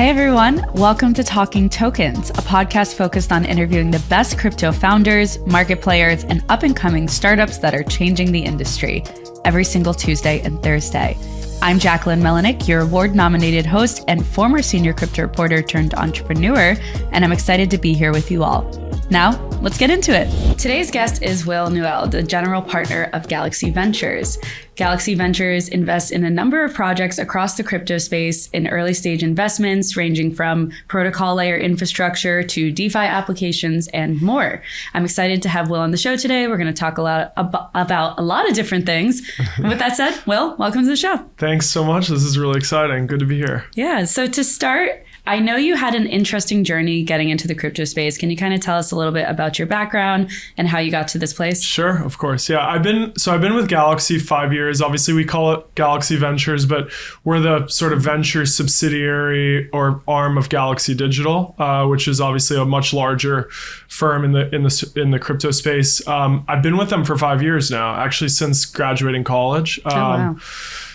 Hey everyone, welcome to Talking Tokens, a podcast focused on interviewing the best crypto founders, market players, and up-and-coming startups that are changing the industry every single Tuesday and Thursday. I'm Jacquelyn Melinek, your award-nominated host and former senior crypto reporter turned entrepreneur, and I'm excited to be here with you all. Now, let's get into it. Today's guest is Will Nuelle, the general partner of Galaxy Ventures. Galaxy Ventures invests in a number of projects across the crypto space in early stage investments, ranging from protocol layer infrastructure to DeFi applications and more. I'm excited to have Will on the show today. We're going to talk a lot about a lot of different things. And with that said, Will, welcome to the show. Thanks so much. This is really exciting. Good to be here. Yeah. So to start, I know you had an interesting journey getting into the crypto space. Can you kind of tell us a little bit about your background and how you got to this place? Sure, of course. Yeah, I've been with Galaxy 5 years. Obviously, we call it Galaxy Ventures, but we're the sort of venture subsidiary or arm of Galaxy Digital, which is obviously a much larger firm in the crypto space. I've been with them for 5 years now, actually since graduating college. Wow.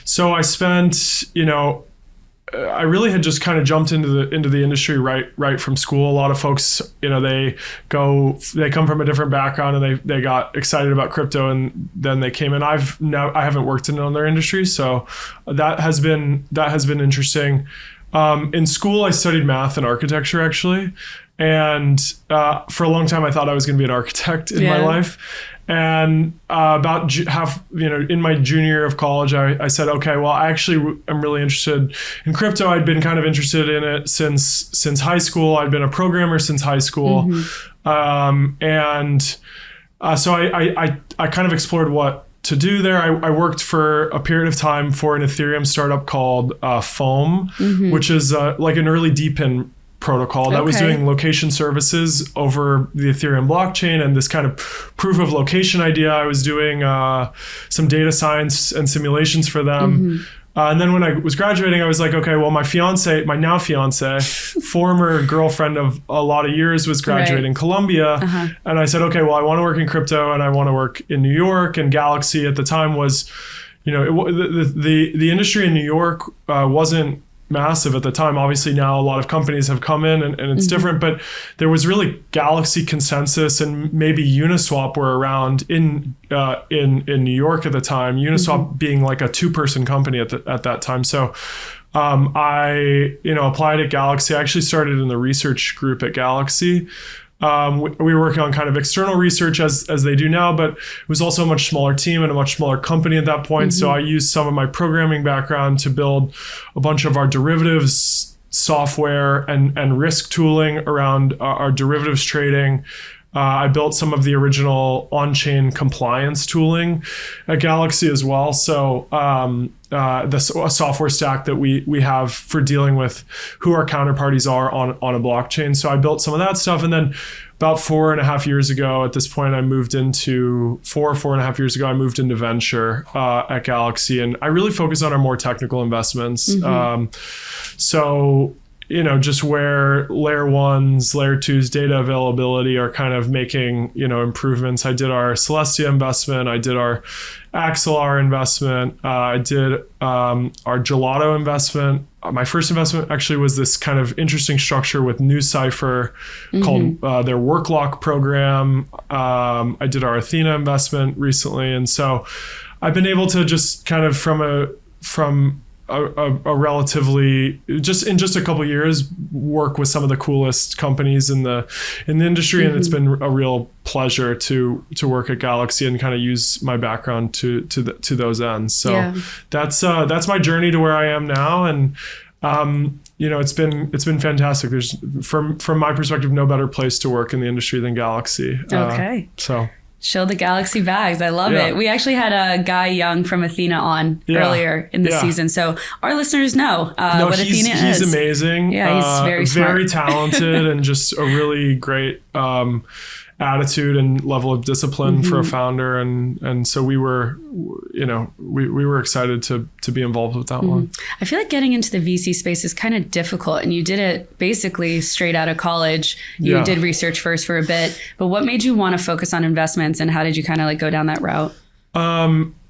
So I spent, I really had just kind of jumped into the industry right from school. A lot of folks, they come from a different background and they got excited about crypto and then they came in. I haven't worked in another industry, so that has been interesting. In school, I studied math and architecture actually, and for a long time I thought I was going to be an architect in my life. And about in my junior year of college, I said, okay, well, I actually am really interested in crypto. I'd been kind of interested in it since high school. I'd been a programmer since high school. Mm-hmm. So I kind of explored what to do there. I worked for a period of time for an Ethereum startup called Foam, mm-hmm. which is like an early DePIN protocol that was doing location services over the Ethereum blockchain and this kind of proof of location idea. I was doing some data science and simulations for them. Mm-hmm. And then when I was graduating, I was like, okay, well, my now fiance, former girlfriend of a lot of years, was graduating Columbia. Uh-huh. And I said, okay, well, I want to work in crypto and I want to work in New York. And Galaxy at the time was, the industry in New York wasn't massive at the time. Obviously now a lot of companies have come in and it's mm-hmm. different, but there was really Galaxy, Consensus, and maybe Uniswap were around in New York at the time. Uniswap mm-hmm. being like a 2-person company at that time. So I applied at Galaxy. I actually started in the research group at Galaxy. We were working on kind of external research as they do now, but it was also a much smaller team and a much smaller company at that point. Mm-hmm. So I used some of my programming background to build a bunch of our derivatives software and risk tooling around our derivatives trading. I built some of the original on-chain compliance tooling at Galaxy as well. So a software stack that we have for dealing with who our counterparties are on a blockchain. So I built some of that stuff. And then about 4.5 years ago, at this point, I moved into 4.5 years ago, I moved into venture at Galaxy. And I really focus on our more technical investments. Mm-hmm. Just where layer 1s, layer 2s data availability are kind of making, improvements. I did our Celestia investment. I did our Axelar investment. I did our Gelato investment. My first investment actually was this kind of interesting structure with NewCipher mm-hmm. called their WorkLock program. I did our Athena investment recently. And so I've been able to just kind of from a relatively just a couple of years work with some of the coolest companies in the industry, mm-hmm. and it's been a real pleasure to work at Galaxy and kind of use my background to those ends. So that's my journey to where I am now, and it's been fantastic. There's from my perspective no better place to work in the industry than Galaxy. Show the Galaxy bags. I love it. We actually had a Guy Young from Athena on earlier in the season. So our listeners know what Athena is. He's amazing. Yeah, he's very smart. Very talented and just a really great attitude and level of discipline mm-hmm. for a founder. And so we were excited to be involved with that mm-hmm. one. I feel like getting into the VC space is kind of difficult, and you did it basically straight out of college. You did research first for a bit, but what made you want to focus on investments, and how did you kind of like go down that route?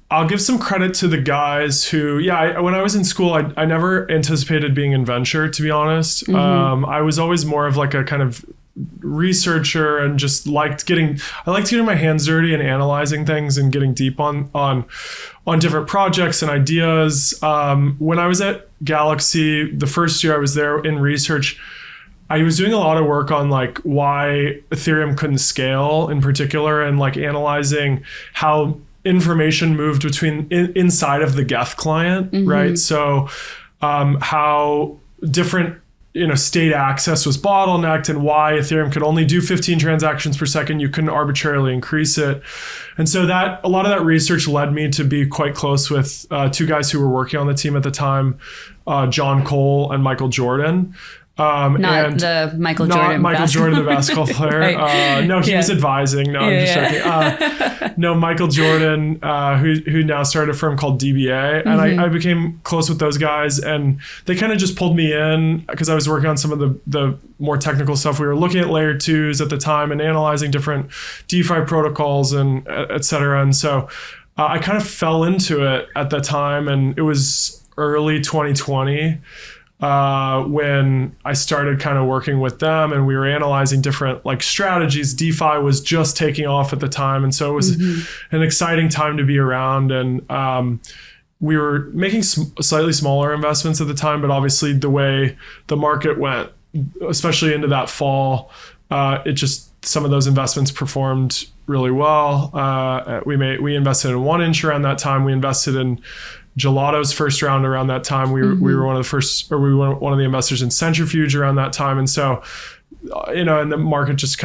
I'll give some credit to the guys who, when I was in school, I never anticipated being in venture, to be honest. I was always more of like a kind of researcher and just liked getting my hands dirty and analyzing things and getting deep on different projects and ideas. When I was at Galaxy, the first year I was there in research, I was doing a lot of work on like why Ethereum couldn't scale in particular, and like analyzing how information moved between inside of the Geth client, right? So how different state access was bottlenecked, and why Ethereum could only do 15 transactions per second. You couldn't arbitrarily increase it. And so that a lot of that research led me to be quite close with two guys who were working on the team at the time, John Cole and Michael Jordan. Not the Michael Jordan the basketball player. Right. No, he was advising. No, I'm just joking. No, Michael Jordan, who now started a firm called DBA. And I became close with those guys, and they kind of just pulled me in because I was working on some of the more technical stuff. We were looking at layer 2s at the time and analyzing different DeFi protocols and et cetera. And so I kind of fell into it at the time, and it was early 2020. When I started kind of working with them, and we were analyzing different like strategies. DeFi was just taking off at the time, and so it was an exciting time to be around. And we were making slightly smaller investments at the time, but obviously the way the market went, especially into that fall, some of those investments performed really well. We invested in 1inch around that time. We invested in Gelato's first round around that time. We were one of the first, or we were one of the investors in Centrifuge around that time. And so, and the market just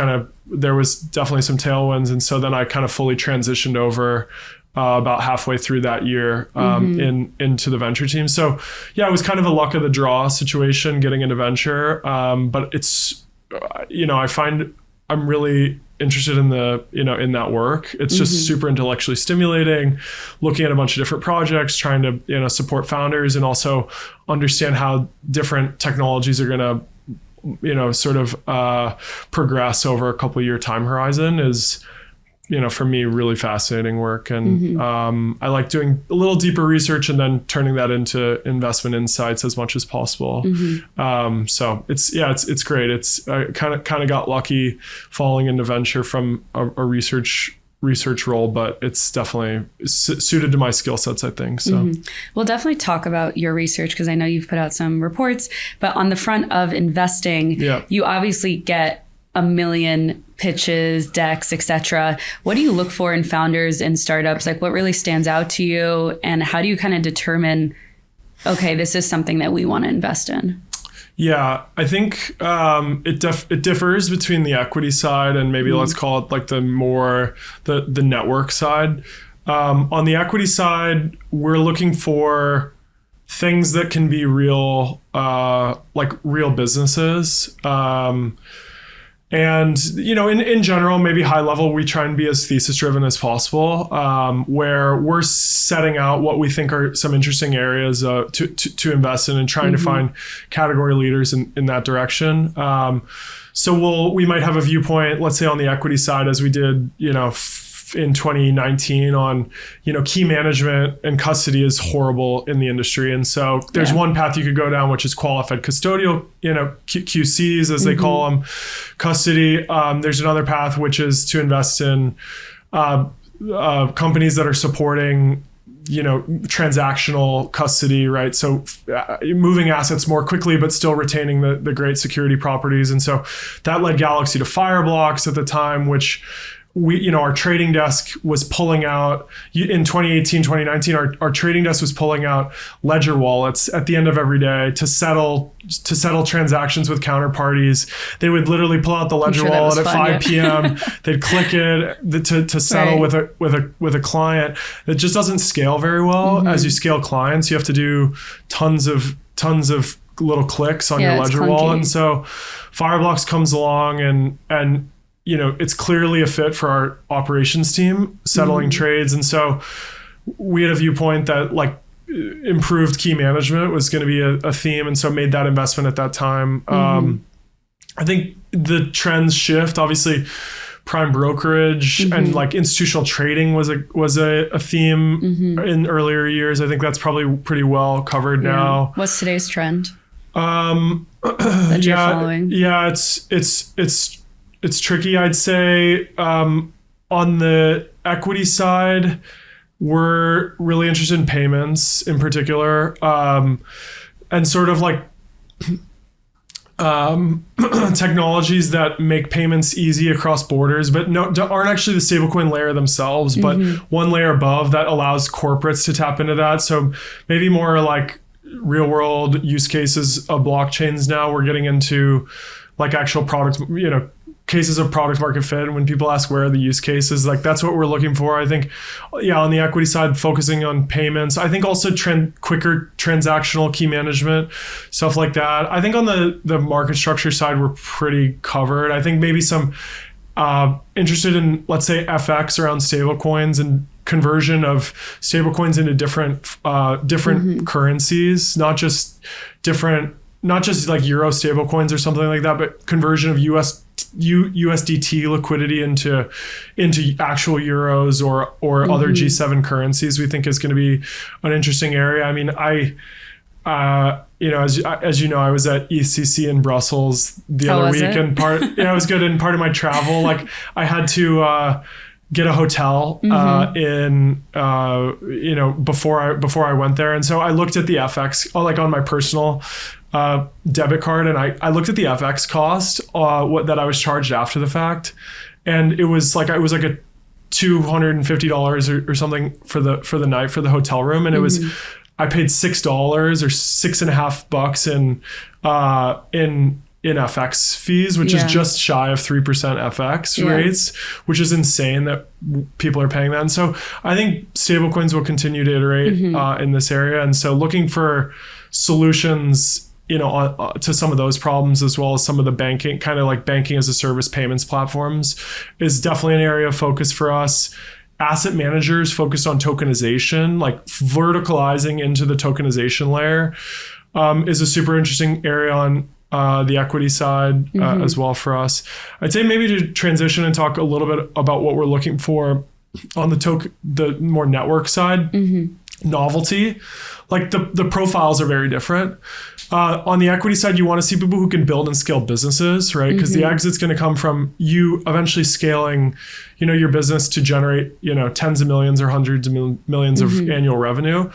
there was definitely some tailwinds. And so then I kind of fully transitioned over about halfway through that year into the venture team. So yeah, it was kind of a luck of the draw situation getting into venture. But it's, I find I'm really interested in in that work. It's just super intellectually stimulating, looking at a bunch of different projects, trying to support founders, and also understand how different technologies are going to sort of progress over a couple of year time horizon is for me really fascinating work. And I like doing a little deeper research and then turning that into investment insights as much as possible. So it's great. It's I kind of got lucky falling into venture from a research role, but it's definitely suited to my skill sets, I think. So we'll definitely talk about your research, because I know you've put out some reports, but on the front of investing, you obviously get a million pitches, decks, etc. What do you look for in founders and startups? Like, what really stands out to you, and how do you kind of determine, okay, this is something that we want to invest in? Yeah, I think it differs between the equity side and maybe let's call it like the network side. On the equity side, we're looking for things that can be real, like real businesses. And, in general, maybe high level, we try and be as thesis driven as possible, where we're setting out what we think are some interesting areas to invest in, and trying to find category leaders in that direction. So we might have a viewpoint, let's say on the equity side, as we did, in 2019 on, key management and custody is horrible in the industry. And so there's one path you could go down, which is qualified custodial, QCs as they call them, custody. There's another path, which is to invest in companies that are supporting transactional custody, right? So moving assets more quickly, but still retaining the great security properties. And so that led Galaxy to Fireblocks at the time, which our trading desk was pulling out in 2018, 2019, our trading desk was pulling out ledger wallets at the end of every day to settle transactions with counterparties. They would literally pull out the ledger wallet at 5 p.m. They'd click it to settle with a client. It just doesn't scale very well. As you scale clients, you have to do tons of little clicks on your ledger wallet. And so Fireblocks comes along and it's clearly a fit for our operations team settling trades. And so we had a viewpoint that like improved key management was going to be a theme. And so made that investment at that time. I think the trends shift. Obviously, prime brokerage and like institutional trading was a theme in earlier years. I think that's probably pretty well covered now. What's today's trend? That you're following? Yeah, it's tricky. I'd say on the equity side, we're really interested in payments in particular, and sort of like technologies that make payments easy across borders, but aren't actually the stablecoin layer themselves, but one layer above that allows corporates to tap into that. So maybe more like real world use cases of blockchains. Now we're getting into like actual product, cases of product market fit. And when people ask where are the use cases, like that's what we're looking for. I think, on the equity side, focusing on payments. I think also quicker transactional key management, stuff like that. I think on the market structure side, we're pretty covered. I think maybe some interested in, let's say, FX around stablecoins and conversion of stablecoins into different currencies, not just like Euro stablecoins or something like that, but conversion of USDT liquidity into actual euros or other G7 currencies. We think is going to be an interesting area. I mean, as you know, I was at ECC in Brussels the other week, and it was good. And part of my travel, like I had to get a hotel before I went there, and so I looked at the FX like on my personal debit card, and I looked at the FX cost that I was charged after the fact, and it was like a $250 or something for the night for the hotel room, and it was I paid $6 or $6.50 in FX fees, which is just shy of 3% FX rates, which is insane that people are paying that. And so I think stablecoins will continue to iterate in this area, and so looking for solutions to some of those problems, as well as some of the banking, kind of like banking as a service payments platforms, is definitely an area of focus for us. Asset managers focused on tokenization, like verticalizing into the tokenization layer, is a super interesting area on the equity side as well for us. I'd say maybe to transition and talk a little bit about what we're looking for on the more network side. Novelty, like the profiles are very different. On the equity side, you want to see people who can build and scale businesses, right? Because the exit's going to come from you eventually scaling, your business to generate, tens of millions or hundreds of millions of annual revenue.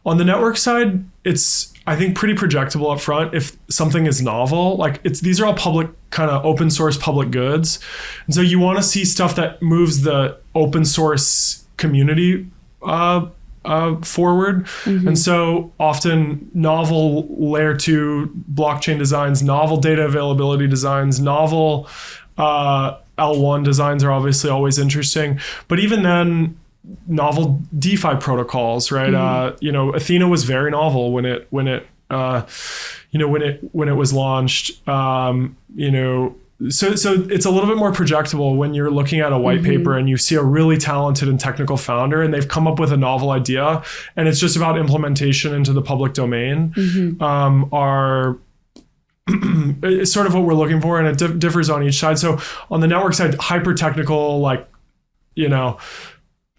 On the network side, it's, I think, pretty projectable up front if something is novel. Like these are all public, kind of open source public goods. And so you want to see stuff that moves the open source community forward. And so often novel layer 2 blockchain designs, novel data availability designs, novel L1 designs are obviously always interesting. But even then, novel DeFi protocols, right? Athena was very novel when it was launched. So it's a little bit more projectable when you're looking at a white paper and you see a really talented and technical founder and they've come up with a novel idea, and it's just about implementation into the public domain. It's sort of what we're looking for, and it differs on each side. So on the network side, hyper technical, like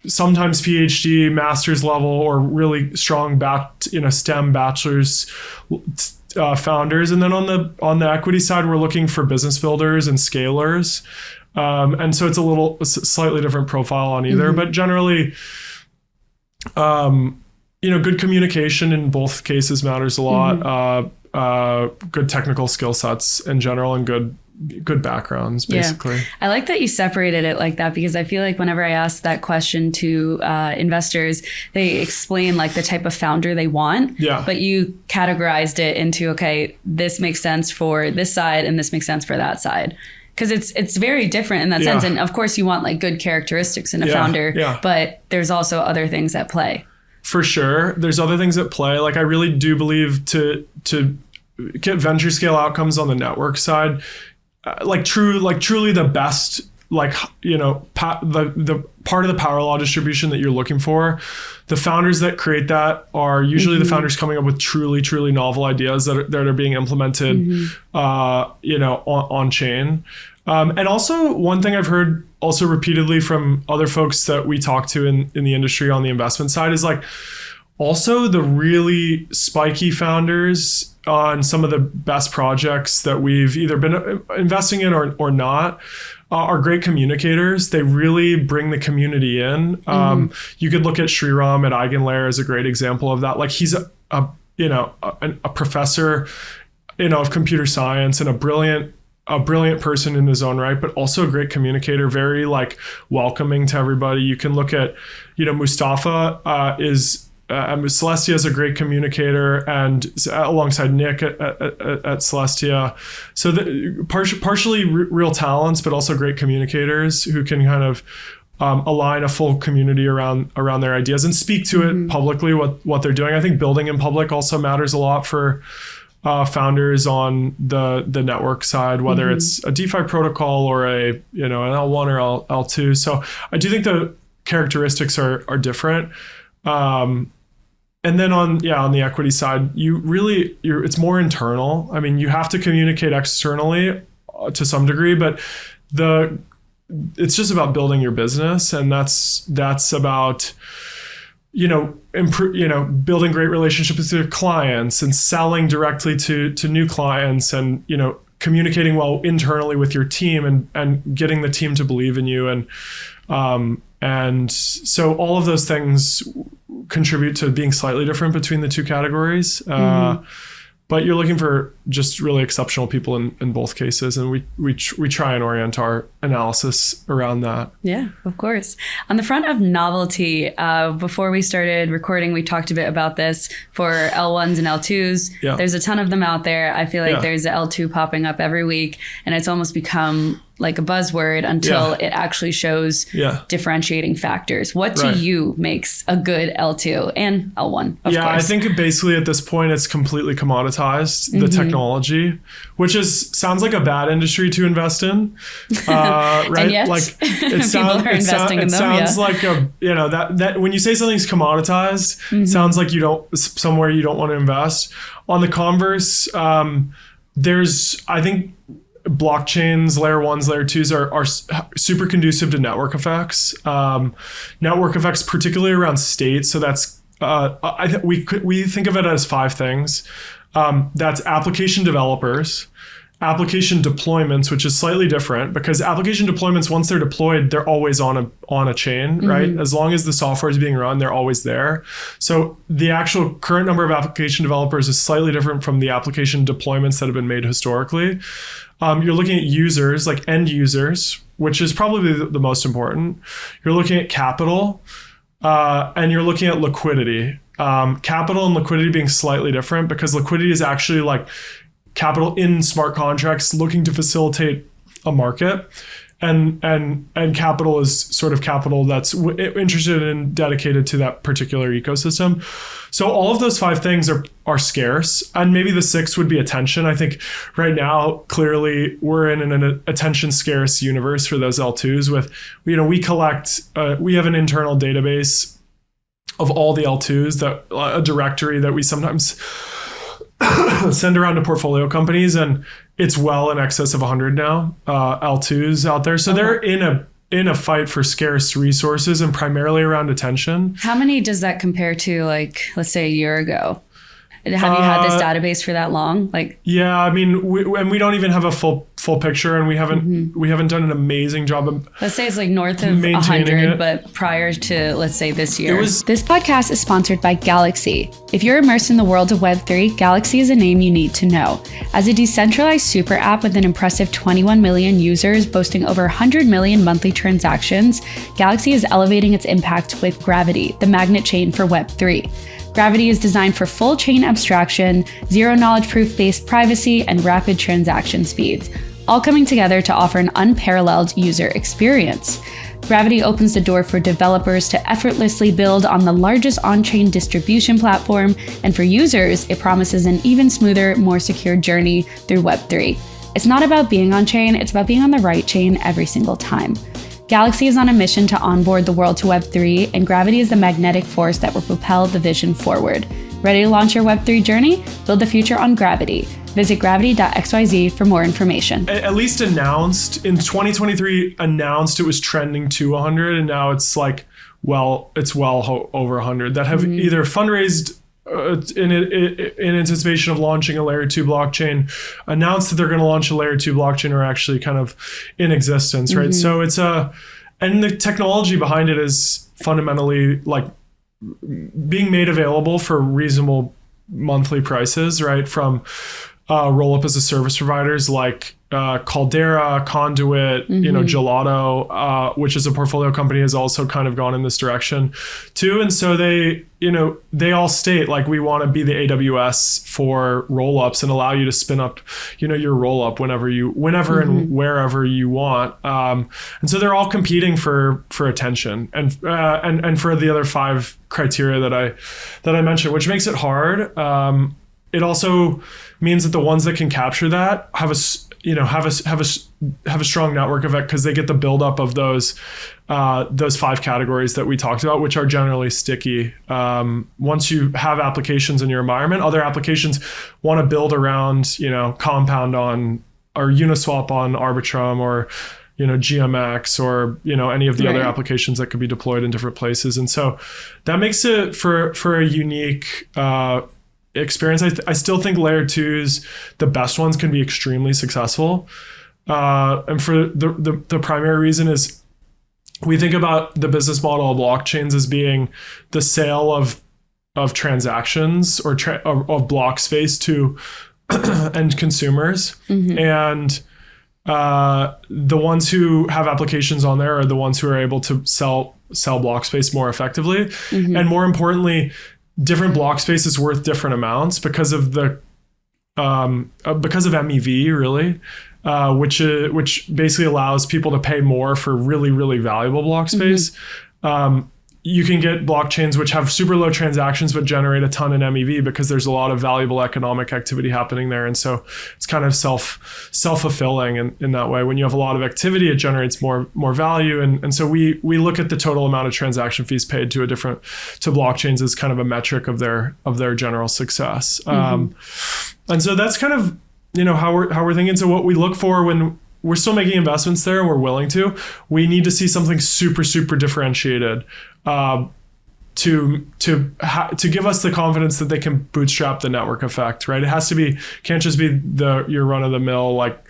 sometimes PhD, master's level, or really strong STEM bachelor's founders. And then on the equity side, we're looking for business builders and scalers. And so it's a slightly different profile on either, but generally, good communication in both cases matters a lot. Good technical skill sets in general, and good backgrounds, basically. I like that you separated it like that, because I feel like whenever I ask that question to investors, they explain like the type of founder they want, but you categorized it into, okay, this makes sense for this side and this makes sense for that side. Because it's very different in that sense. And of course you want like good characteristics in a founder, but there's also other things at play. For sure. There's other things at play. Like I really do believe to get venture scale outcomes on the network side, truly the best, the part of the power law distribution that you're looking for, the founders that create that are usually the founders coming up with truly, truly novel ideas that are being implemented, on chain. And also one thing I've heard also repeatedly from other folks that we talk to in the industry on the investment side is like also the really spiky founders on some of the best projects that we've either been investing in or not are great communicators. They really bring the community in. You could look at Sriram at Eigenlayer as a great example of that. Like he's a professor, of computer science and a brilliant person in his own right, but also a great communicator, very like welcoming to everybody. You can look at, Mustafa Celestia is a great communicator, and alongside Nick at Celestia. So partially real talents, but also great communicators who can kind of align a full community around their ideas and speak to it publicly, what they're doing. I think building in public also matters a lot for founders on the network side, whether it's a DeFi protocol or an L1 or L2. So I do think the characteristics are different. And then on the equity side, it's more internal. I mean, you have to communicate externally to some degree, but it's just about building your business, and that's about building great relationships with your clients and selling directly to new clients, and communicating well internally with your team and getting the team to believe in you, and so all of those things contribute to being slightly different between the two categories. But you're looking for just really exceptional people in both cases. And we try and orient our analysis around that. Yeah, of course. On the front of Novelty, before we started recording, we talked a bit about this for L1s and L2s. Yeah. There's a ton of them out there. I feel like there's an L2 popping up every week, and it's almost become like a buzzword until it actually shows differentiating factors. What to you makes a good L2 and L1, of course? I think basically at this point, it's completely commoditized, the technology, which sounds like a bad industry to invest in, right? And yet, like it sounds like that when you say something's commoditized, it sounds like somewhere you don't want to invest. On the converse, I think blockchains, layer 1s, layer 2s are super conducive to network effects. Network effects, particularly around state. So that's we think of it as 5 things. That's application developers, application deployments, which is slightly different because application deployments, once they're deployed, they're always on a chain, right? As long as the software is being run, they're always there. So the actual current number of application developers is slightly different from the application deployments that have been made historically. You're looking at users, like end users, which is probably the most important. You're looking at capital, and you're looking at liquidity. Capital and liquidity being slightly different because liquidity is actually like capital in smart contracts looking to facilitate a market. And capital is sort of capital that's interested and dedicated to that particular ecosystem. So all of those 5 things are scarce, and maybe the 6th would be attention. I think right now, clearly, we're in an attention scarce universe for those L2s. With we collect, we have an internal database of all the L2s, a directory that we sometimes send around to portfolio companies, and it's well in excess of 100 now, L2s out there. So they're in a fight for scarce resources and primarily around attention. How many does that compare to, like, let's say a year ago? Have you had this database for that long? Yeah, I mean, we don't even have a full picture, and we haven't done an amazing job of let's say it's like north of 100, but prior to, let's say, this year. This podcast is sponsored by Galaxy. If you're immersed in the world of Web3, Galaxy is a name you need to know. As a decentralized super app with an impressive 21 million users boasting over 100 million monthly transactions, Galaxy is elevating its impact with Gravity, the magnet chain for Web3. Gravity is designed for full chain abstraction, zero knowledge proof-based privacy, and rapid transaction speeds, all coming together to offer an unparalleled user experience. Gravity opens the door for developers to effortlessly build on the largest on-chain distribution platform, and for users, it promises an even smoother, more secure journey through Web3. It's not about being on-chain, it's about being on the right chain every single time. Galaxy is on a mission to onboard the world to Web3, and Gravity is the magnetic force that will propel the vision forward. Ready to launch your Web3 journey? Build the future on Gravity. Visit gravity.xyz for more information. At least announced in 2023, announced it was trending to 100, and now it's like, it's over 100 that have either fundraised in anticipation of launching a layer 2 blockchain, announced that they're going to launch a layer 2 blockchain, or actually kind of in existence, right? So it's and the technology behind it is fundamentally like being made available for reasonable monthly prices, right? From roll-up as a service providers like Caldera, Conduit, Gelato, which is a portfolio company, has also kind of gone in this direction too. And so they all state like, we want to be the AWS for roll-ups and allow you to spin up, your roll-up whenever and wherever you want. And so they're all competing for attention and for the other 5 criteria that I mentioned, which makes it hard. It also means that the ones that can capture that have a strong network effect, because they get the buildup of those 5 categories that we talked about, which are generally sticky. Once you have applications in your environment, other applications want to build around, Compound on or Uniswap on Arbitrum, or GMX, or any of the other applications that could be deployed in different places. And so that makes it for a unique experience. I still think layer 2s, the best ones, can be extremely successful. And for the primary reason is, we think about the business model of blockchains as being the sale of transactions or of block space to end consumers. And the ones who have applications on there are the ones who are able to sell block space more effectively. And more importantly, different block space is worth different amounts because of MEV, really, which basically allows people to pay more for really, really valuable block space. You can get blockchains which have super low transactions but generate a ton in MEV because there's a lot of valuable economic activity happening there. And so it's kind of self-fulfilling in that way. When you have a lot of activity, it generates more value. And so we look at the total amount of transaction fees paid to blockchains as kind of a metric of their general success. And so that's kind of, how we're thinking. So what we look for when we're still making investments there, and we're willing to, we need to see something super, super differentiated to give us the confidence that they can bootstrap the network effect, right? It has to be, can't just be your run of the mill, like,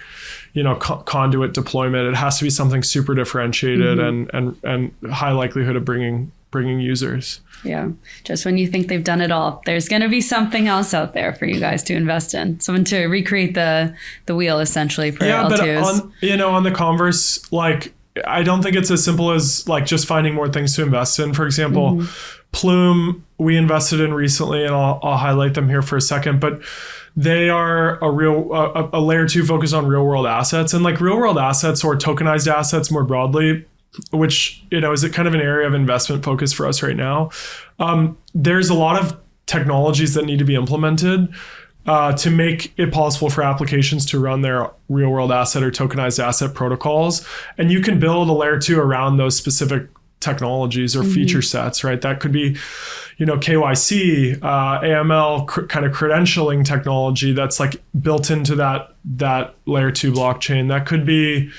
conduit deployment. It has to be something super differentiated and high likelihood of bringing users. Yeah. Just when you think they've done it all, there's going to be something else out there for you guys to invest in. Someone to recreate the wheel, essentially, for L2s. But on the converse, like, I don't think it's as simple as like just finding more things to invest in. For example, Plume, we invested in recently, and I'll highlight them here for a second, but they are a layer 2 focus on real world assets, and like real world assets or tokenized assets more broadly, which, is kind of an area of investment focus for us right now. There's a lot of technologies that need to be implemented to make it possible for applications to run their real world asset or tokenized asset protocols. And you can build a layer 2 around those specific technologies or feature sets, right? That could be, KYC, AML, kind of credentialing technology that's like built into that layer 2 blockchain. That could be,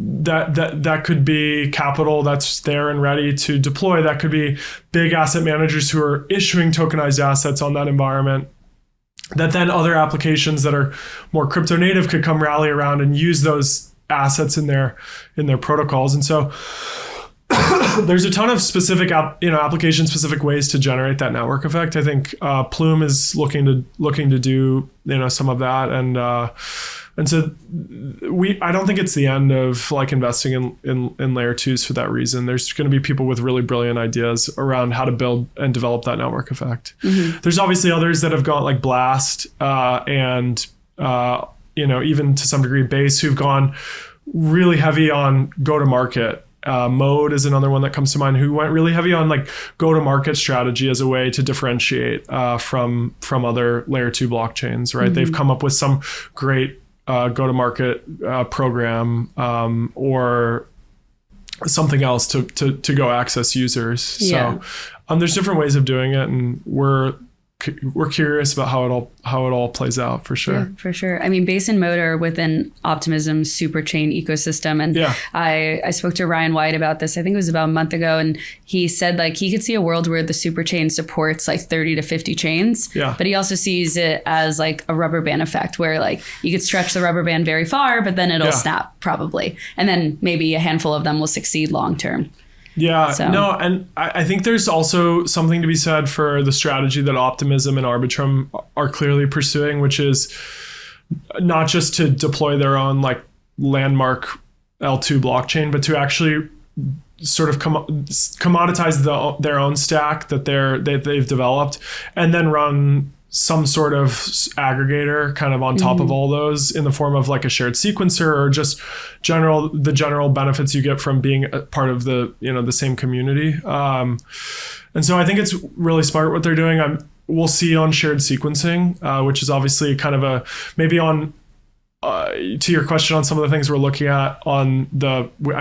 that could be capital that's there and ready to deploy. That could be big asset managers who are issuing tokenized assets on that environment, that then other applications that are more crypto native could come rally around and use those assets in their protocols. And so there's a ton of specific application specific ways to generate that network effect. I think Plume is looking to do some of that, and so I don't think it's the end of like investing in layer 2s for that reason. There's going to be people with really brilliant ideas around how to build and develop that network effect. There's obviously others that have gone like Blast and even to some degree Base, who've gone really heavy on go-to-market. Mode is another one that comes to mind, who went really heavy on like go-to-market strategy as a way to differentiate from other layer 2 blockchains, right? They've come up with some great go-to-market program or something else to go access users. So there's different ways of doing it, and we're we're curious about how it all plays out for sure. Yeah, for sure. I mean, base and motor within Optimism's super chain ecosystem. And I spoke to Ryan White about this, I think it was about a month ago. And he said like he could see a world where the super chain supports like 30 to 50 chains. Yeah. But he also sees it as like a rubber band effect where like you could stretch the rubber band very far, but then it'll snap probably. And then maybe a handful of them will succeed long term. Yeah, no, and I think there's also something to be said for the strategy that Optimism and Arbitrum are clearly pursuing, which is not just to deploy their own like landmark L2 blockchain, but to actually sort of commoditize their own stack that they've developed, and then run some sort of aggregator kind of on top of all those in the form of like a shared sequencer or just the general benefits you get from being a part of the same community. And so I think it's really smart what they're doing. We'll see on shared sequencing, which is obviously kind of maybe on to your question on some of the things we're looking at I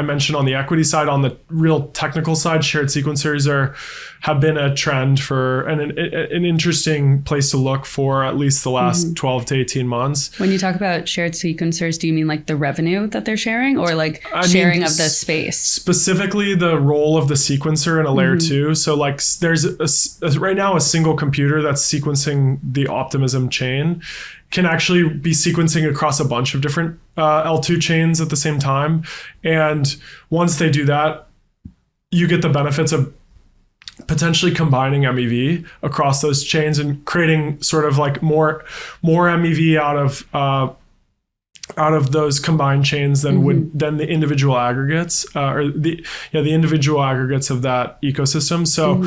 mentioned on the equity side. On the real technical side, shared sequencers have been a trend for an interesting place to look for at least the last 12 to 18 months. When you talk about shared sequencers, do you mean like the revenue that they're sharing or like sharing of the space? Specifically the role of the sequencer in a layer 2. So like there's right now a single computer that's sequencing the Optimism chain can actually be sequencing across a bunch of different L2 chains at the same time. And once they do that, you get the benefits of potentially combining MEV across those chains and creating sort of like more MEV out of those combined chains than the individual aggregates or the individual aggregates of that ecosystem. So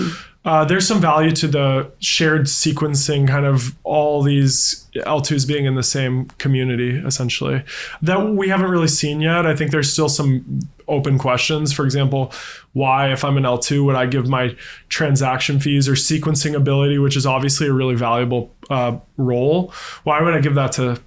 there's some value to the shared sequencing, kind of all these L2s being in the same community, essentially, that we haven't really seen yet. I think there's still some open questions. For example, why, if I'm an L2, would I give my transaction fees or sequencing ability, which is obviously a really valuable role, why would I give that to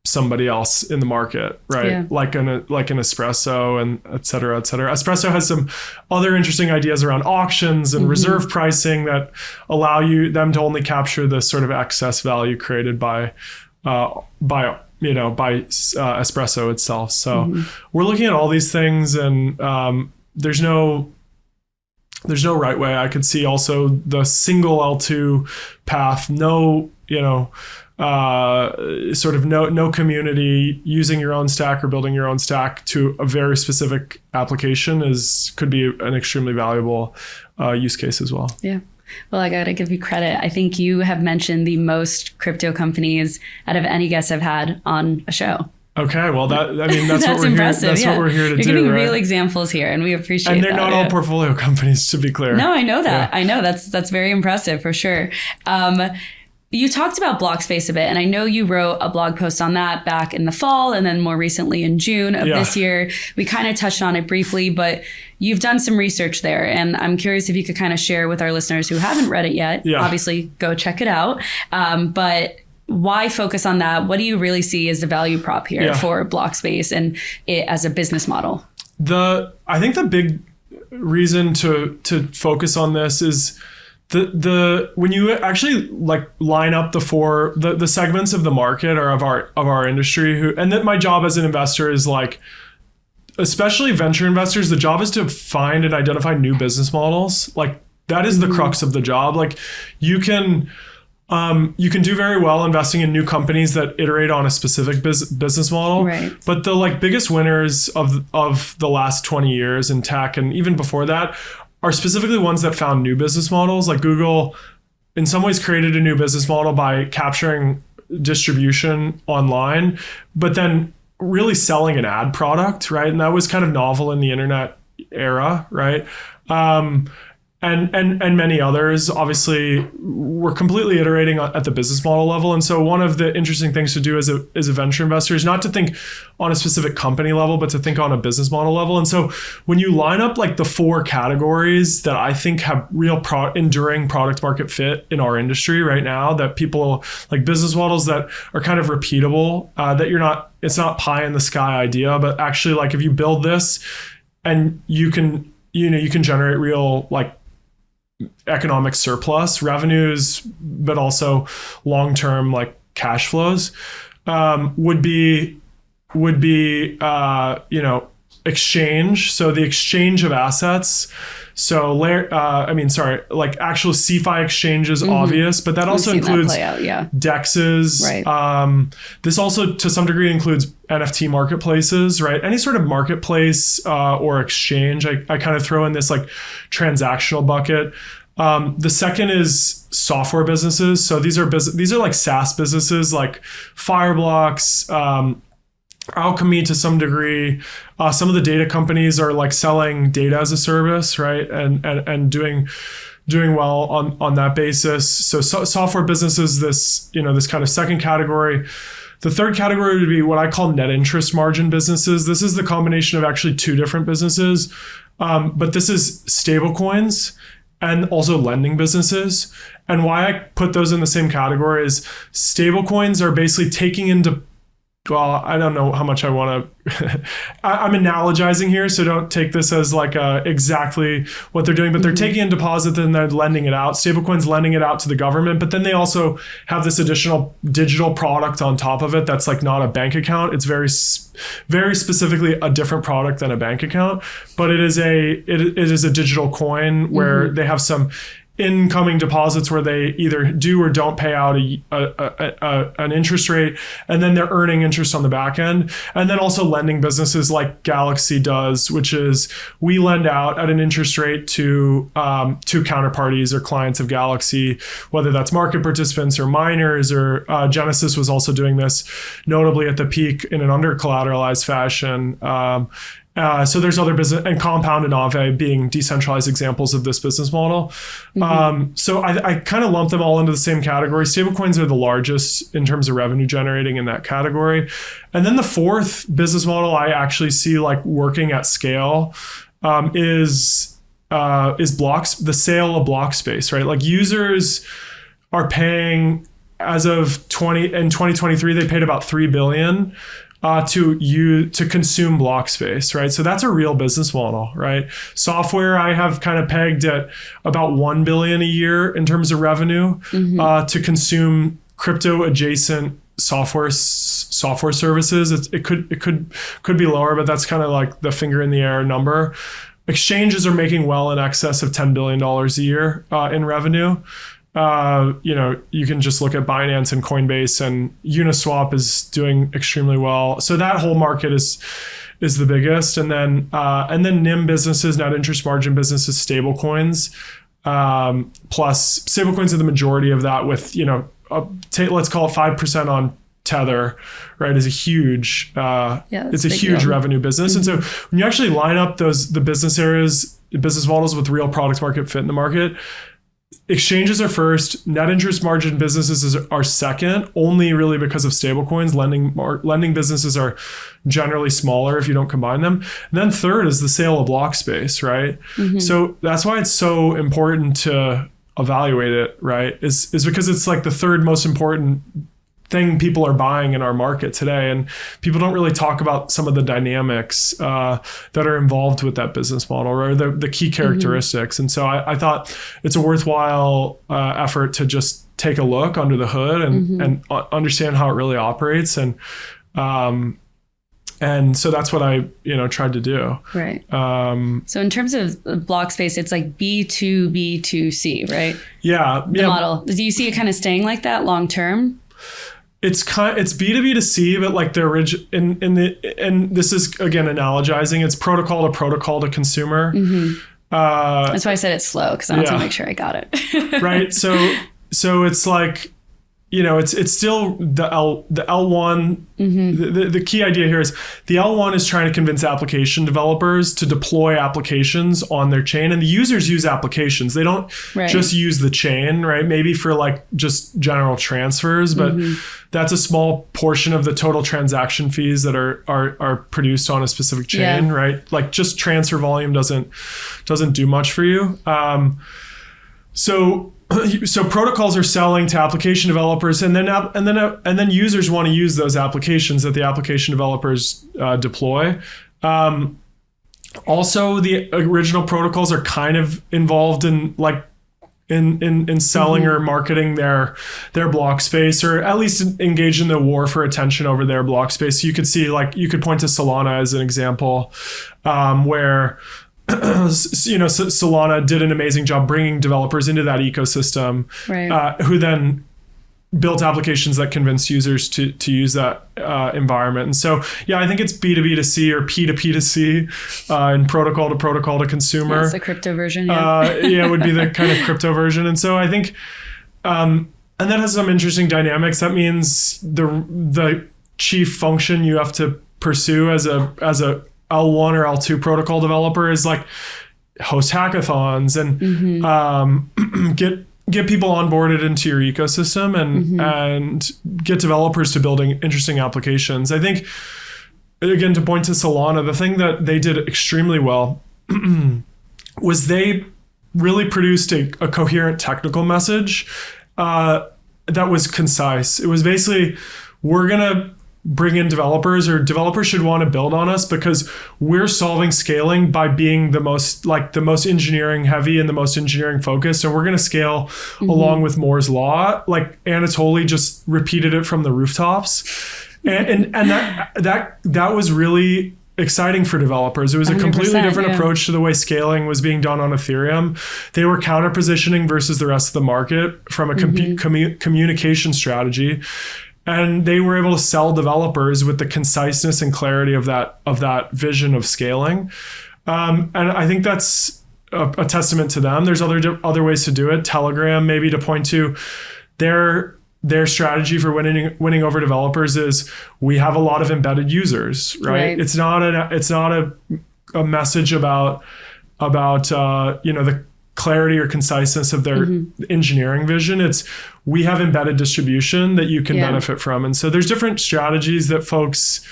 somebody else in the market, right? Yeah. Like an Espresso and et cetera, et cetera. Espresso has some other interesting ideas around auctions and reserve pricing that allow them to only capture the sort of excess value created by Espresso itself. So we're looking at all these things, and there's no right way. I could see also the single L2 path, sort of no community, using your own stack or building your own stack to a very specific application could be an extremely valuable use case as well. Yeah. Well, I got to give you credit. I think you have mentioned the most crypto companies out of any guest I've had on a show. Okay, well, that's what we're impressive. What we're here to do. You're giving real examples here, and we appreciate that. And they're not all portfolio companies, to be clear. No, I know that. Yeah. I know that's very impressive for sure. You talked about Blockspace a bit, and I know you wrote a blog post on that back in the fall, and then more recently in June of this year. We kind of touched on it briefly, but you've done some research there, and I'm curious if you could kind of share with our listeners who haven't read it yet. Yeah. Obviously, go check it out. But why focus on that? What do you really see as the value prop here for Blockspace and it as a business model? I think the big reason to focus on this is when you actually like line up the segments of the market or of our industry and that my job as an investor is like, especially venture investors, the job is to find and identify new business models. Like that is the crux of the job. Like you can do very well investing in new companies that iterate on a specific business model. Right. But the like biggest winners of the last 20 years in tech and even before that are specifically ones that found new business models. Like Google in some ways created a new business model by capturing distribution online, but then really selling an ad product, right? And that was kind of novel in the internet era, right? And many others obviously were completely iterating at the business model level. And so one of the interesting things to do as a venture investor is not to think on a specific company level, but to think on a business model level. And so when you line up like the 4 categories that I think have real enduring product market fit in our industry right now, that people like business models that are kind of repeatable, it's not pie in the sky idea, but actually like if you build this and you can generate real like economic surplus revenues, but also long-term like cash flows, would be exchange. So the exchange of assets. So like actual CeFi exchange is obvious, but that also includes DEXs. Right. This also to some degree includes NFT marketplaces, right? Any sort of marketplace or exchange, I kind of throw in this like transactional bucket. The second is software businesses. So these are like SaaS businesses like Fireblocks, Alchemy to some degree. Some of the data companies are like selling data as a service, right? And doing well on that basis. So software businesses, this kind of second category. The third category would be what I call net interest margin businesses. This is the combination of actually two different businesses, but this is stablecoins and also lending businesses. And why I put those in the same category is stablecoins are basically taking into, well, I don't know how much I want to, I'm analogizing here, so don't take this as like exactly what they're doing, but they're taking in deposit and they're lending it out. Stablecoins lending it out to the government, but then they also have this additional digital product on top of it that's like not a bank account. It's very specifically a different product than a bank account, but it is a digital coin where they have some incoming deposits where they either do or don't pay out an interest rate, and then they're earning interest on the back end. And then also lending businesses like Galaxy does, which is we lend out at an interest rate to counterparties or clients of Galaxy, whether that's market participants or miners, or Genesis was also doing this notably at the peak in an under collateralized fashion. So there's other business, and Compound and Aave being decentralized examples of this business model. So I kind of lump them all into the same category. Stablecoins are the largest in terms of revenue generating in that category. And then the fourth business model I actually see like working at scale is the sale of Blockspace, right? Like users are paying, as of 2023, they paid about $3 billion to consume Blockspace, right? So that's a real business model, right? Software I have kind of pegged at about $1 billion a year in terms of revenue to consume crypto adjacent software services. It could be lower, but that's kind of like the finger in the air number. Exchanges are making well in excess of $10 billion a year in revenue. You can just look at Binance and Coinbase, and Uniswap is doing extremely well. So that whole market is the biggest. And then NIM businesses, net interest margin businesses, stablecoins, plus stablecoins are the majority of that with, let's call it 5% on Tether, right, is a huge, it's a huge revenue business. And so when you actually line up the business areas, business models with real product market fit in the market, exchanges are first, net interest margin businesses are second, only really because of stablecoins. Lending businesses are generally smaller if you don't combine them. And then third is the sale of Blockspace, right? So that's why it's so important to evaluate it, right? Is because it's like the third most important thing people are buying in our market today, and people don't really talk about some of the dynamics that are involved with that business model, or the key characteristics. And so I thought it's a worthwhile effort to just take a look under the hood and understand how it really operates, and so that's what I tried to do. Right. So in terms of Blockspace, it's like B2B2C, right? Yeah. The model. Do you see it kind of staying like that long term? It's B2B to C, but like the original and this is again analogizing. It's protocol to consumer. That's why I said it's slow, because I want to make sure I got it. Right. So it's like, it's still the L1. The key idea here is the L1 is trying to convince application developers to deploy applications on their chain, and the users use applications. They don't just use the chain, right? Maybe for like just general transfers, but that's a small portion of the total transaction fees that are produced on a specific chain, right? Like just transfer volume doesn't do much for you. So protocols are selling to application developers, and then users want to use those applications that the application developers deploy. Also, the original protocols are kind of involved in like in selling or marketing their Blockspace, or at least engaged in the war for attention over their Blockspace. You could see, like, you could point to Solana as an example, where Solana did an amazing job bringing developers into that ecosystem, right. Who then built applications that convinced users to use that environment. And so, yeah, I think it's B2B to C or P2P2C, and protocol to protocol to consumer. That's the crypto version. It would be the kind of crypto version. And so I think, and that has some interesting dynamics. That means the chief function you have to pursue as a L1 or L2 protocol developer is like host hackathons and get people onboarded into your ecosystem and get developers to building interesting applications. I think, again, to point to Solana, the thing that they did extremely well was they really produced a coherent technical message that was concise. It was basically, we're going to bring in developers, or developers should want to build on us because we're solving scaling by being the most engineering heavy and the most engineering focused. And we're going to scale along with Moore's law. Like Anatoly just repeated it from the rooftops. And that was really exciting for developers. It was a completely different approach to the way scaling was being done on Ethereum. They were counter positioning versus the rest of the market from a communication strategy. And they were able to sell developers with the conciseness and clarity of that vision of scaling. And I think that's a testament to them. There's other ways to do it. Telegram, maybe, to point to their strategy for winning over developers is, we have a lot of embedded users, right? It's not a message about the clarity or conciseness of their engineering vision. It's, we have embedded distribution that you can benefit from. And so there's different strategies that folks,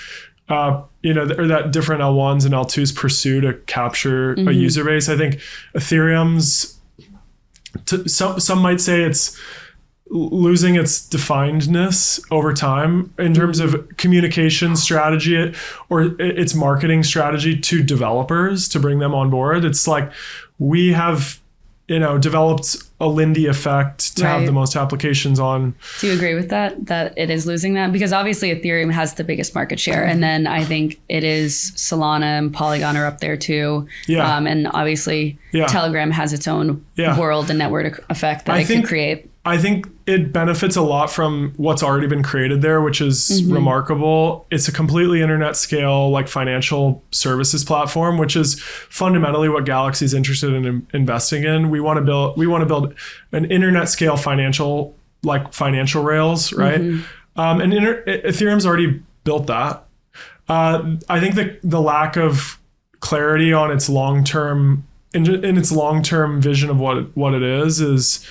or that different L1s and L2s pursue to capture a user base. I think Ethereum's, some might say it's losing its definedness over time in terms of communication strategy or its marketing strategy to developers to bring them on board. It's like, we have developed a Lindy effect to have the most applications on. Do you agree with that it is losing that? Because obviously Ethereum has the biggest market share. And then I think it is Solana and Polygon are up there too. Yeah. And obviously Telegram has its own world and network effect that it can create. I think it benefits a lot from what's already been created there, which is remarkable. It's a completely internet scale, like, financial services platform, which is fundamentally what Galaxy is interested in investing in. We want to build an internet scale financial rails, right? And Ethereum's already built that. I think the lack of clarity on its long-term in its long-term vision of what it is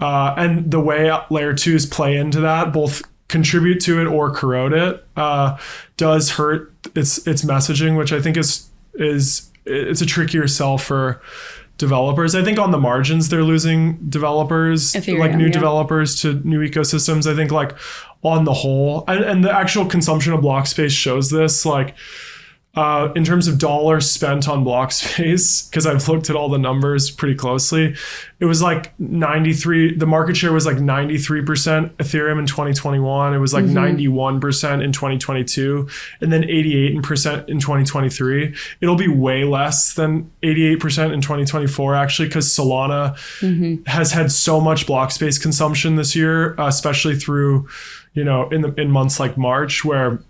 and the way layer 2s play into that, both contribute to it or corrode it, does hurt its messaging, which I think is it's a trickier sell for developers. I think on the margins they're losing developers, Ethereum, new developers to new ecosystems. I think on the whole, and the actual consumption of Blockspace shows this, in terms of dollars spent on Blockspace, because I've looked at all the numbers pretty closely, it was 93, the market share was 93% Ethereum in 2021. It was 91% in 2022, and then 88% in 2023. It'll be way less than 88% in 2024, actually, because Solana has had so much Blockspace consumption this year, especially through, in months like March, where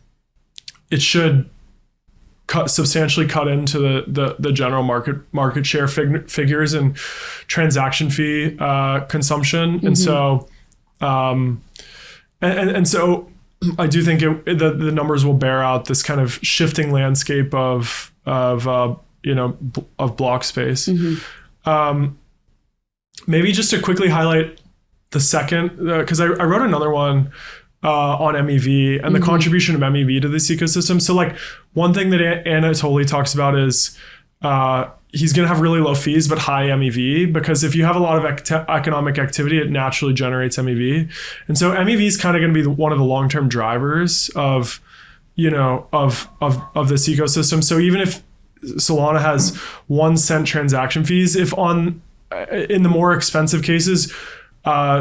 it should substantially cut into the general market share figures and transaction fee consumption. And so and so I do think the numbers will bear out this kind of shifting landscape of Blockspace. Maybe just to quickly highlight the second, because I wrote another one on MEV and the contribution of MEV to this ecosystem. So one thing that Anatoly talks about is he's going to have really low fees but high MEV, because if you have a lot of economic activity, it naturally generates MEV. And so MEV is kind of going to be one of the long-term drivers of this ecosystem. So even if Solana has 1 cent transaction fees, if on in the more expensive cases,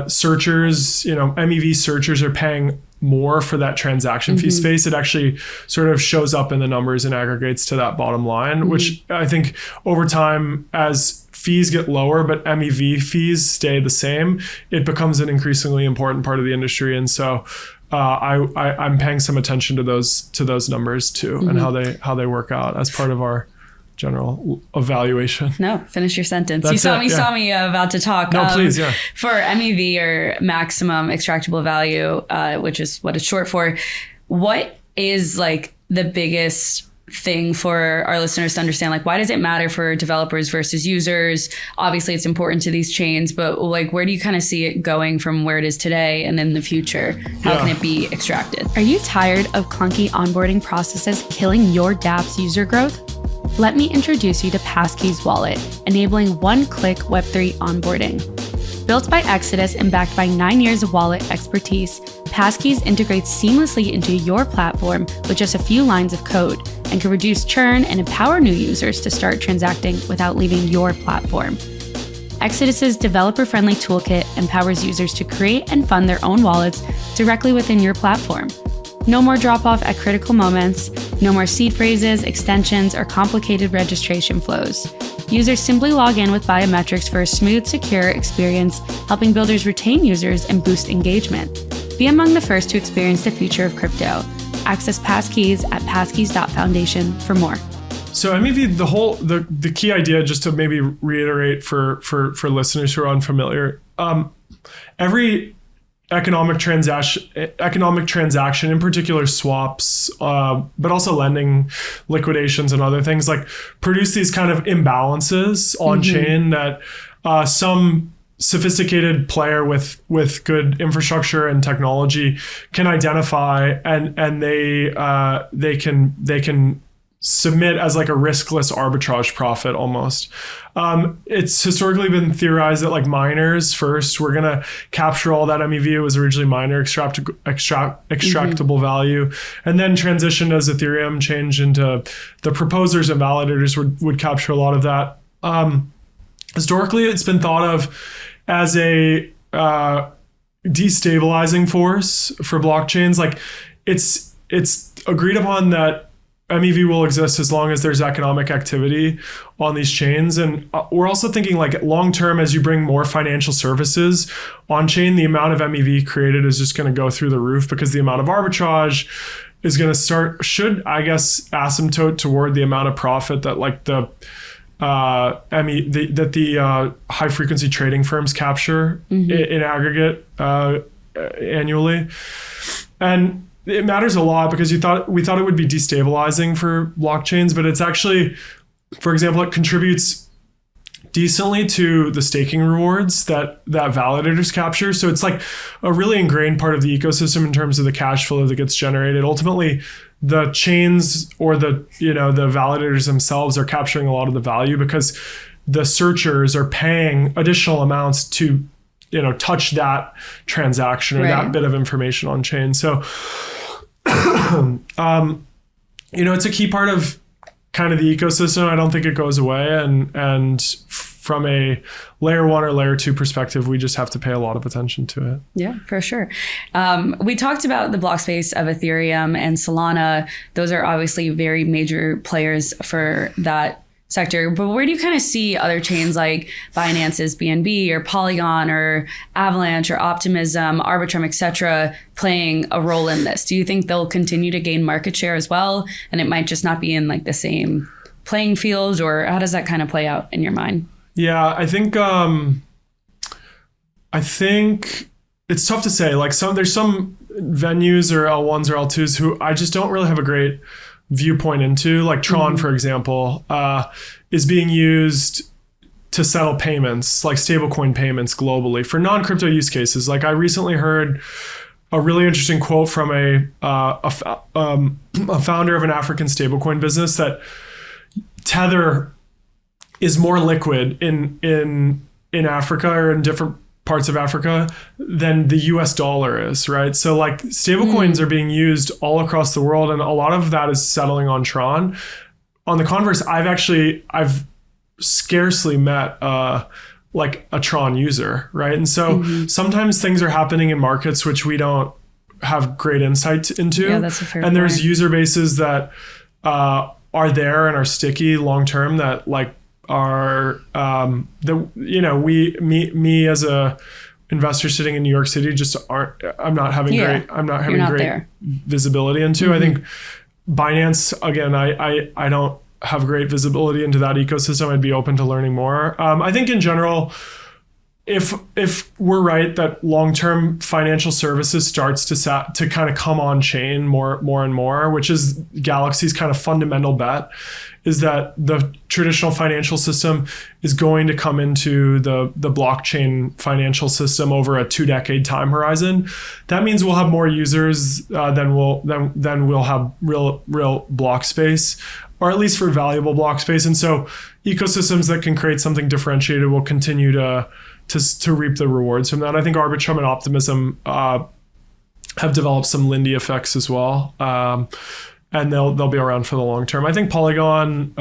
searchers, MEV searchers are paying more for that transaction fee space. It actually sort of shows up in the numbers and aggregates to that bottom line, which I think over time, as fees get lower, but MEV fees stay the same, it becomes an increasingly important part of the industry. And so I'm paying some attention to those numbers too, and how they work out as part of our general evaluation. No, finish your sentence. That's you saw me about to talk. No, please, yeah. For MEV, or maximum extractable value, which is what it's short for, what is like the biggest thing for our listeners to understand? Like, why does it matter for developers versus users? Obviously, it's important to these chains, but like, where do you kind of see it going from where it is today and in the future? How can it be extracted? Are you tired of clunky onboarding processes killing your dApp's user growth? Let me introduce you to Passkeys Wallet, enabling one-click Web3 onboarding. Built by Exodus and backed by 9 years of wallet expertise, Passkeys integrates seamlessly into your platform with just a few lines of code and can reduce churn and empower new users to start transacting without leaving your platform. Exodus's developer-friendly toolkit empowers users to create and fund their own wallets directly within your platform. No more drop-off at critical moments, no more seed phrases, extensions, or complicated registration flows. Users simply log in with biometrics for a smooth, secure experience, helping builders retain users and boost engagement. Be among the first to experience the future of crypto. Access Passkeys at passkeys.foundation for more. So MEV, the key idea, just to maybe reiterate for listeners who are unfamiliar, every economic transaction, in particular swaps, but also lending, liquidations, and other things, like produce these kind of imbalances on chain that some sophisticated player with good infrastructure and technology can identify, and they can submit as like a riskless arbitrage profit almost. It's historically been theorized that like miners first were going to capture all that MEV. It was originally miner extractable value, and then transitioned as Ethereum changed into the proposers and validators would capture a lot of that. Historically, it's been thought of as a destabilizing force for blockchains. Like it's agreed upon that MEV will exist as long as there's economic activity on these chains. And we're also thinking like long term, as you bring more financial services on chain, the amount of MEV created is just going to go through the roof, because the amount of arbitrage is going to should asymptote toward the amount of profit that like the high frequency trading firms capture in aggregate annually. And it matters a lot because we thought it would be destabilizing for blockchains, but it's actually, for example, it contributes decently to the staking rewards that validators capture. So it's like a really ingrained part of the ecosystem in terms of the cash flow that gets generated. Ultimately, the chains or the validators themselves are capturing a lot of the value because the searchers are paying additional amounts to touch that transaction or that bit of information on chain. So it's a key part of kind of the ecosystem. I don't think it goes away. And from a layer 1 or layer 2 perspective, we just have to pay a lot of attention to it. Yeah, for sure. We talked about the Blockspace of Ethereum and Solana. Those are obviously very major players for that sector. But where do you kind of see other chains like Binance's BNB or Polygon or Avalanche or Optimism, Arbitrum, etc., playing a role in this? Do you think they'll continue to gain market share as well, and it might just not be in like the same playing field, or how does that kind of play out in your mind? Yeah, I think it's tough to say. Like there's some venues or L1s or L2s who I just don't really have a great viewpoint into. Like Tron, for example, is being used to settle payments, like stablecoin payments globally for non-crypto use cases. Like I recently heard a really interesting quote from a founder of an African stablecoin business that Tether is more liquid in Africa or in different parts of Africa than the US dollar is, right? So like stablecoins are being used all across the world, and a lot of that is settling on Tron. On the converse, I've scarcely met like a Tron user, right? And so sometimes things are happening in markets which we don't have great insight into. Yeah, that's a fair And there's point. user bases that are there and are sticky long term that like are me as a investor sitting in New York City I'm not having great there. visibility into. I think Binance, again, I don't have great visibility into that ecosystem. I'd be open to learning more. I think in general, if we're right that long-term financial services starts to kind of come on chain more and more, which is Galaxy's kind of fundamental bet, is that the traditional financial system is going to come into the blockchain financial system over a 2-decade time horizon. That means we'll have more users than we'll have real block space, or at least for valuable block space. And so ecosystems that can create something differentiated will continue to reap the rewards from that. I think Arbitrum and Optimism have developed some Lindy effects as well. And they'll be around for the long term. I think Polygon,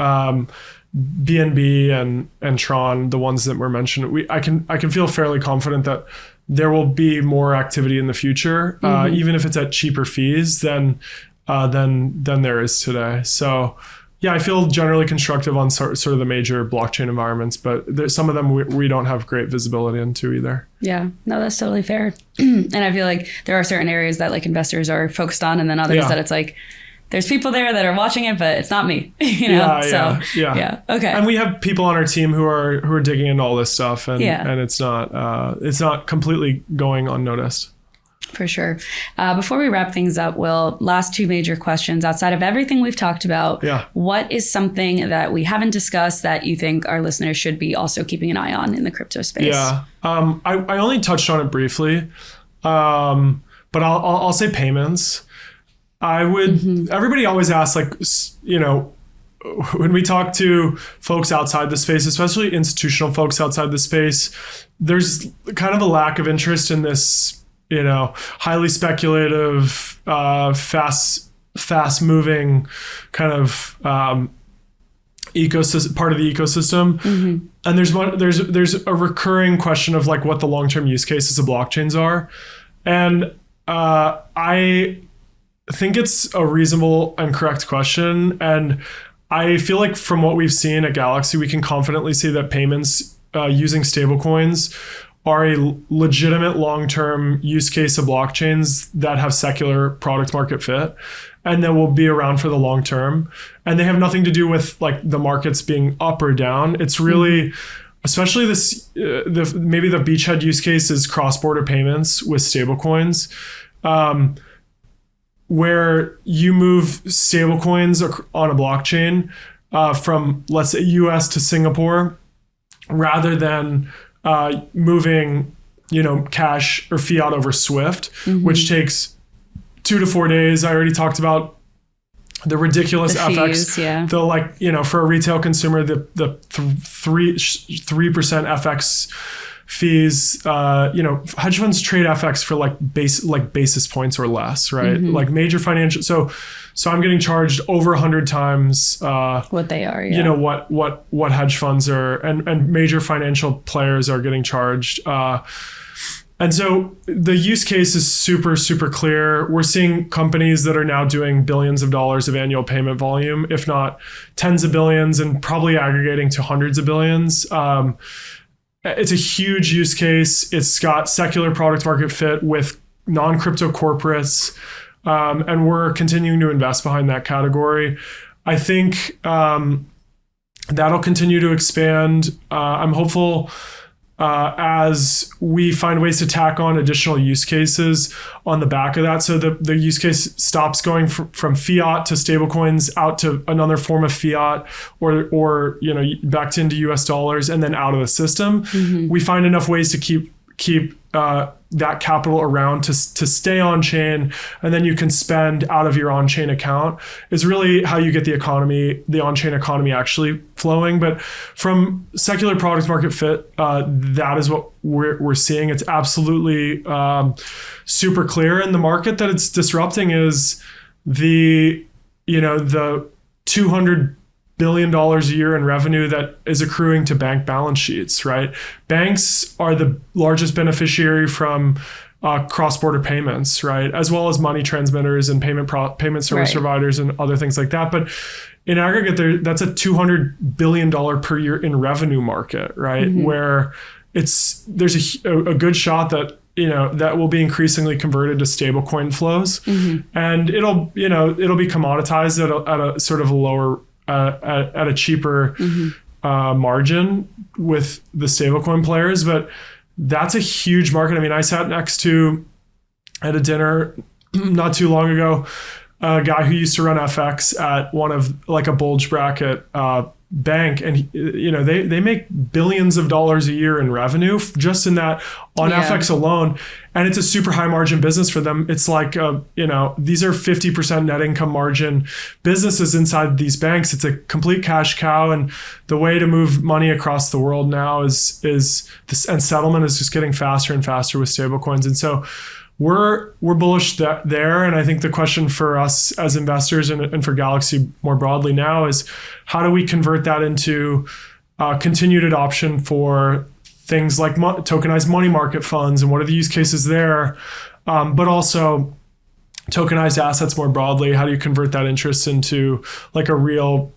BNB and Tron, the ones that were mentioned, I can feel fairly confident that there will be more activity in the future, even if it's at cheaper fees than there is today. So yeah, I feel generally constructive on sort of the major blockchain environments, but some of them we don't have great visibility into either. Yeah, no, that's totally fair. And I feel like there are certain areas that like investors are focused on, and then others that it's like, there's people there that are watching it, but it's not me. Yeah. Okay. And we have people on our team who are digging into all this stuff, and it's not completely going unnoticed. For sure. Before we wrap things up, Will, last 2 major questions outside of everything we've talked about. Yeah. What is something that we haven't discussed that you think our listeners should be also keeping an eye on in the crypto space? Yeah. I only touched on it briefly, but I'll say payments. I would. Everybody always asks, like, when we talk to folks outside the space, especially institutional folks outside the space, there's kind of a lack of interest in this, highly speculative, fast moving kind of ecosystem, part of the ecosystem. And there's a recurring question of like what the long-term use cases of blockchains are. And I think it's a reasonable and correct question. And I feel like from what we've seen at Galaxy, we can confidently say that payments using stablecoins are a legitimate long-term use case of blockchains that have secular product market fit and that will be around for the long term. And they have nothing to do with like the markets being up or down. It's really, especially this, maybe the beachhead use case is cross-border payments with stablecoins, where you move stablecoins on a blockchain from, let's say, US to Singapore, rather than moving, cash or fiat over Swift, which takes 2 to 4 days. I already talked about the ridiculous the FX. fees, The for a retail consumer, the 3% FX fees. Hedge funds trade FX for basis points or less, right? Like major financial. So I'm getting charged over 100 times what they are. Yeah. What hedge funds are and major financial players are getting charged. And so the use case is super, super clear. We're seeing companies that are now doing billions of dollars of annual payment volume, if not tens of billions, and probably aggregating to hundreds of billions. It's a huge use case. It's got secular product market fit with non-crypto corporates. And we're continuing to invest behind that category. I think that'll continue to expand. I'm hopeful as we find ways to tack on additional use cases on the back of that. So the use case stops going from fiat to stablecoins out to another form of fiat or back into US dollars and then out of the system. We find enough ways to keep that capital around to stay on chain, and then you can spend out of your on-chain account is really how you get the on-chain economy actually flowing. But from secular product market fit, that is what we're seeing. It's absolutely super clear. And the market that it's disrupting is the $200 billion a year in revenue that is accruing to bank balance sheets, right? Banks are the largest beneficiary from cross-border payments, right? As well as money transmitters and payment service providers and other things like that. But in aggregate, that's a $200 billion per year in revenue market, right? Where there's a good shot that that will be increasingly converted to stablecoin flows, and it'll be commoditized at a sort of a lower, at a cheaper margin with the stablecoin players. But that's a huge market. I mean, I sat next to at a dinner not too long ago a guy who used to run FX at one of like a bulge bracket bank, and they make billions of dollars a year in revenue just in that on FX alone, and it's a super high margin business for them. It's like these are 50% net income margin businesses inside these banks. It's a complete cash cow, and the way to move money across the world now is this, and settlement is just getting faster and faster with stablecoins. And so we're bullish there. And I think the question for us as investors and for Galaxy more broadly now is how do we convert that into continued adoption for things like tokenized money market funds, and what are the use cases there? But also tokenized assets more broadly. How do you convert that interest into like a real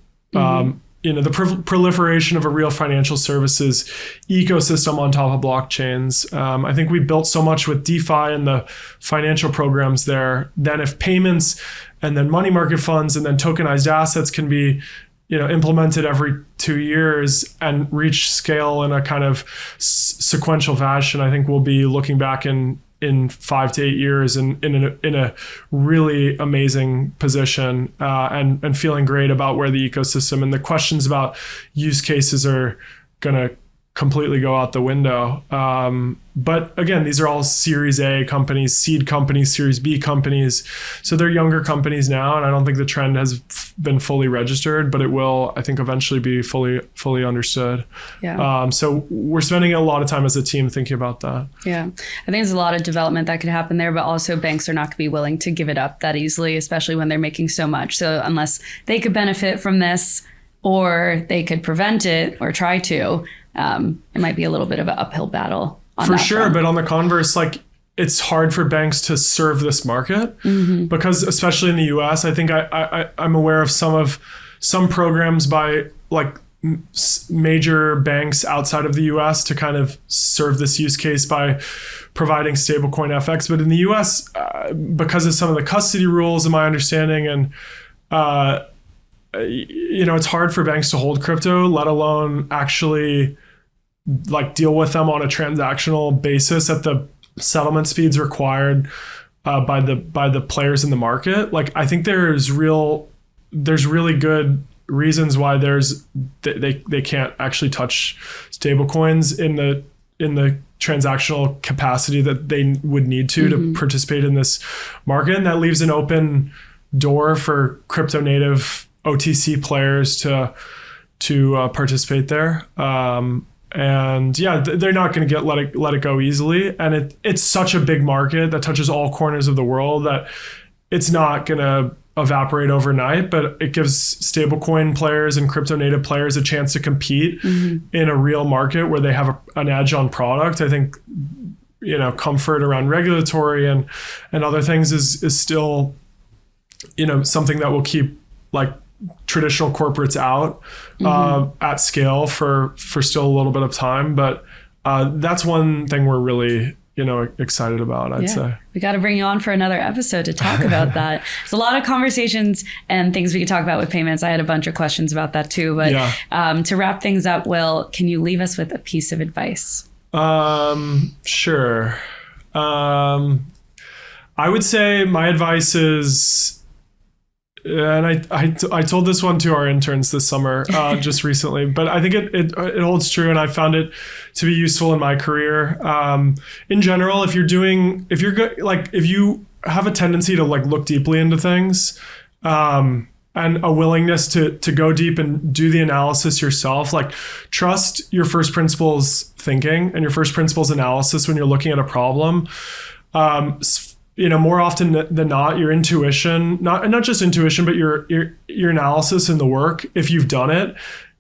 the proliferation of a real financial services ecosystem on top of blockchains. I think we built so much with DeFi and the financial programs there. Then if payments and then money market funds and then tokenized assets can be, implemented every 2 years and reach scale in a kind of sequential fashion, I think we'll be looking back in 5 to 8 years in a really amazing position and feeling great about where the ecosystem and the questions about use cases are going to completely go out the window. But again, these are all Series A companies, seed companies, Series B companies. So they're younger companies now, and I don't think the trend has been fully registered, but it will, I think, eventually be fully understood. Yeah. So we're spending a lot of time as a team thinking about that. Yeah. I think there's a lot of development that could happen there, but also banks are not going to be willing to give it up that easily, especially when they're making so much. So unless they could benefit from this, or they could prevent it or try to, it might be a little bit of an uphill battle. For sure. But on the converse, like, it's hard for banks to serve this market because, especially in the US, I think I'm aware of some programs by like major banks outside of the US to kind of serve this use case by providing stablecoin FX. But in the US, because of some of the custody rules, in my understanding, and it's hard for banks to hold crypto, let alone actually like deal with them on a transactional basis at the settlement speeds required by the players in the market. Like, I think there's really good reasons why they can't actually touch stablecoins in the transactional capacity that they would need to participate in this market, and that leaves an open door for crypto native OTC players to participate there. And yeah, they're not going to let it go easily. And it's such a big market that touches all corners of the world that it's not going to evaporate overnight, but it gives stablecoin players and crypto native players a chance to compete in a real market where they have an edge on product. I think, comfort around regulatory and other things is still, something that will keep like traditional corporates out at scale for still a little bit of time. But that's one thing we're really, excited about, I'd say. We got to bring you on for another episode to talk about that. It's a lot of conversations and things we could talk about with payments. I had a bunch of questions about that too. But to wrap things up, Will, can you leave us with a piece of advice? Sure. I would say my advice is, and I told this one to our interns this summer, just recently, but I think it holds true, and I found it to be useful in my career. In general, if you have a tendency to like look deeply into things, and a willingness to go deep and do the analysis yourself, like trust your first principles thinking and your first principles analysis when you're looking at a problem. more often than not, your intuition, not just intuition, but your analysis and the work, if you've done it,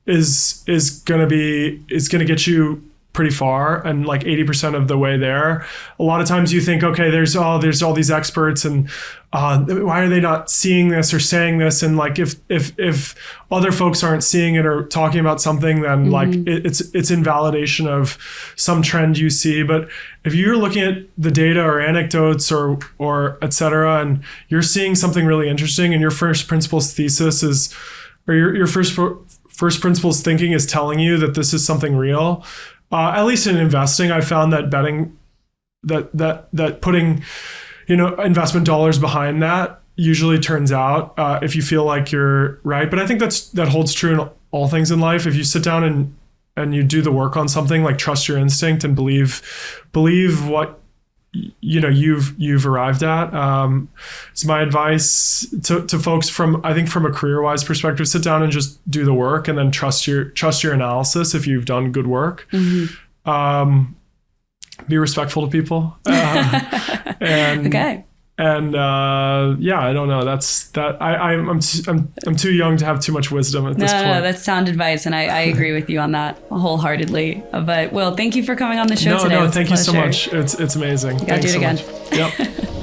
is going to get you pretty far, and like 80% of the way there. A lot of times you think, okay, there's all these experts, and why are they not seeing this or saying this? And like if other folks aren't seeing it or talking about something, then like it's invalidation of some trend you see. But if you're looking at the data or anecdotes or et cetera, and you're seeing something really interesting, and your first principles thesis is, or your first principles thinking is telling you that this is something real. At least in investing, I found that betting, that putting, investment dollars behind that usually turns out, if you feel like you're right. But I think that holds true in all things in life. If you sit down and you do the work on something, like trust your instinct and believe what you've arrived at. It's my advice to folks from a career-wise perspective: sit down and just do the work, and then trust your analysis if you've done good work. Be respectful to people. And okay. And I don't know. I'm too young to have too much wisdom at this point. No, that's sound advice, and I agree with you on that wholeheartedly. But Will, thank you for coming on the show today. No, thank you so much. It's amazing. You gotta do it again. Yep.